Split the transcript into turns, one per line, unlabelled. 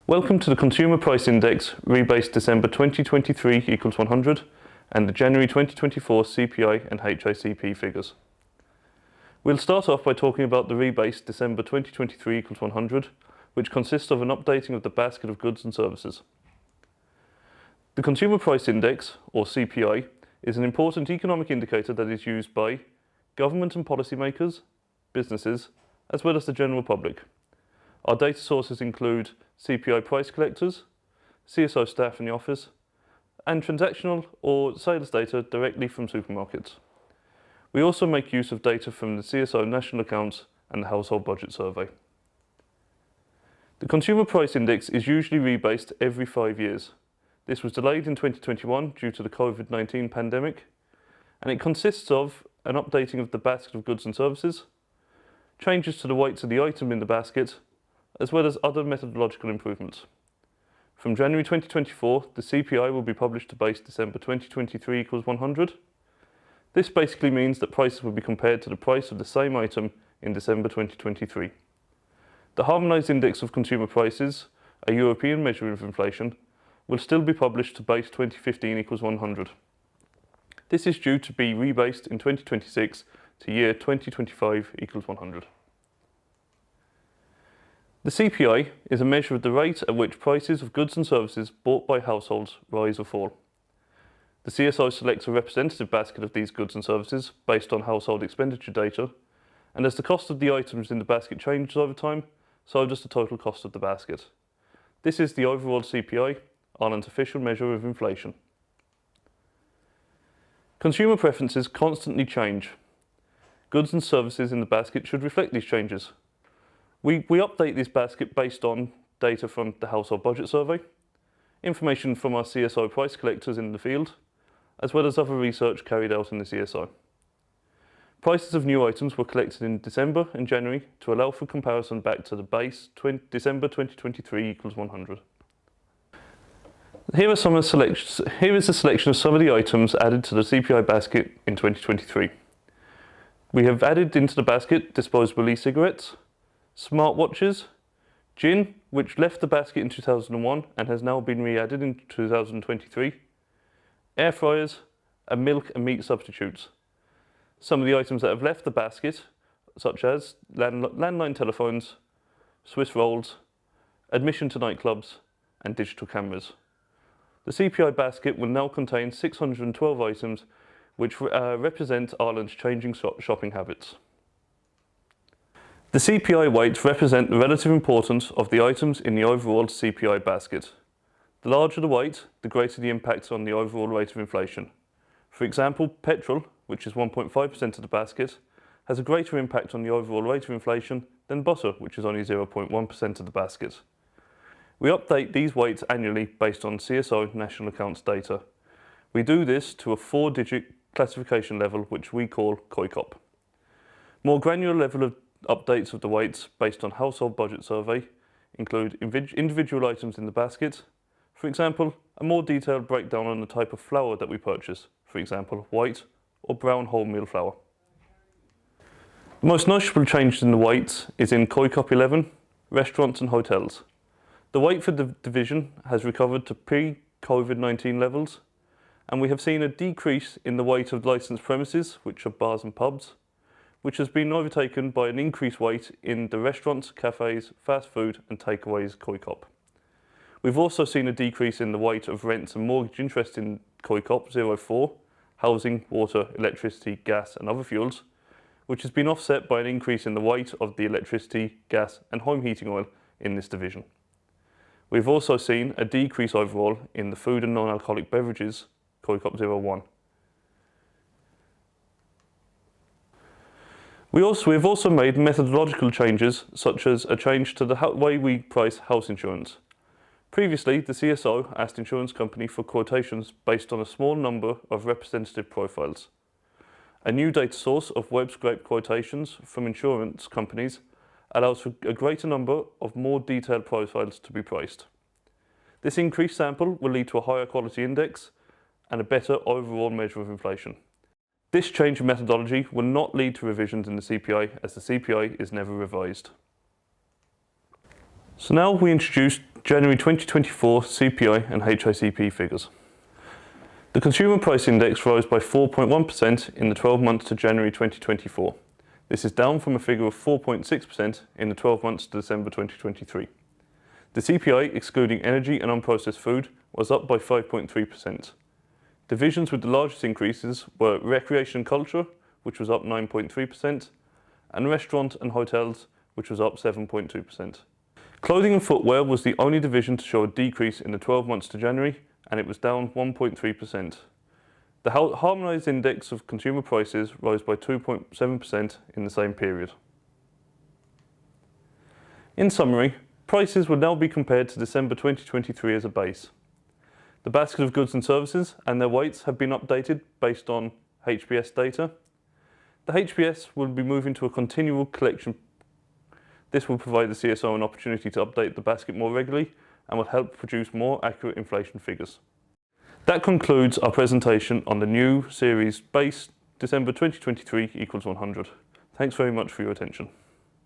Welcome to the Consumer Price Index, Rebase December 2023 equals 100, and the January 2024 CPI and HICP figures. We'll start off by talking about the Rebase December 2023 equals 100, which consists of an updating of the basket of goods and services. The Consumer Price Index, or CPI, is an important economic indicator that is used by government and policymakers, businesses, as well as the general public. Our data sources include CPI price collectors, CSO staff in the office, and transactional or sales data directly from supermarkets. We also make use of data from the CSO National Accounts and the Household Budget Survey. The Consumer Price Index is usually rebased every 5 years. This was delayed in 2021 due to the COVID-19 pandemic, and it consists of an updating of the basket of goods and services, changes to the weights of the item in the basket, as well as other methodological improvements. From January 2024, the CPI will be published to base December 2023 equals 100. This basically means that prices will be compared to the price of the same item in December 2023. The Harmonised Index of Consumer Prices, a European measure of inflation, will still be published to base 2015 equals 100. This is due to be rebased in 2026 to year 2025 equals 100. The CPI is a measure of the rate at which prices of goods and services bought by households rise or fall. The CSO selects a representative basket of these goods and services based on household expenditure data, and as the cost of the items in the basket changes over time, so does the total cost of the basket. This is the overall CPI, Ireland's official measure of inflation. Consumer preferences constantly change. Goods and services in the basket should reflect these changes. We update this basket based on data from the Household Budget Survey, information from our CSO price collectors in the field, as well as other research carried out in the CSO. Prices of new items were collected in December and January to allow for comparison back to the base December 2023 equals 100. Here is a selection of some of the items added to the CPI basket in 2023. We have added into the basket disposable e-cigarettes, smartwatches, gin, which left the basket in 2001 and has now been re-added in 2023, air fryers, and milk and meat substitutes. Some of the items that have left the basket, such as landline telephones, Swiss rolls, admission to nightclubs, and digital cameras. The CPI basket will now contain 612 items, which represent Ireland's changing shopping habits. The CPI weights represent the relative importance of the items in the overall CPI basket. The larger the weight, the greater the impact on the overall rate of inflation. For example, petrol, which is 1.5% of the basket, has a greater impact on the overall rate of inflation than butter, which is only 0.1% of the basket. We update these weights annually based on CSO National Accounts data. We do this to a 4-digit classification level, which we call HICP. More granular level of updates of the weights based on Household Budget Survey include individual items in the basket. For example, a more detailed breakdown on the type of flour that we purchase, for example, white or brown wholemeal flour. The most noticeable change in the weights is in HICP 11, restaurants and hotels. The weight for the division has recovered to pre-COVID-19 levels, and we have seen a decrease in the weight of licensed premises, which are bars and pubs, which has been overtaken by an increased weight in the restaurants, cafes, fast food and takeaways HICP. We've also seen a decrease in the weight of rents and mortgage interest in HICP 04, housing, water, electricity, gas and other fuels, which has been offset by an increase in the weight of the electricity, gas and home heating oil in this division. We've also seen a decrease overall in the food and non-alcoholic beverages HICP 01. We have also made methodological changes, such as a change to the way we price house insurance. Previously, the CSO asked insurance company for quotations based on a small number of representative profiles. A new data source of web-scraped quotations from insurance companies allows for a greater number of more detailed profiles to be priced. This increased sample will lead to a higher quality index and a better overall measure of inflation. This change in methodology will not lead to revisions in the CPI, as the CPI is never revised. So now we introduce January 2024 CPI and HICP figures. The Consumer Price Index rose by 4.1% in the 12 months to January 2024. This is down from a figure of 4.6% in the 12 months to December 2023. The CPI, excluding energy and unprocessed food, was up by 5.3%. Divisions with the largest increases were recreation and culture, which was up 9.3%, and restaurant and hotels, which was up 7.2%. Clothing and footwear was the only division to show a decrease in the 12 months to January, and it was down 1.3%. The harmonised index of consumer prices rose by 2.7% in the same period. In summary, prices will now be compared to December 2023 as a base. The basket of goods and services and their weights have been updated based on HBS data. The HBS will be moving to a continual collection. This will provide the CSO an opportunity to update the basket more regularly and will help produce more accurate inflation figures. That concludes our presentation on the new series base December 2023 equals 100. Thanks very much for your attention.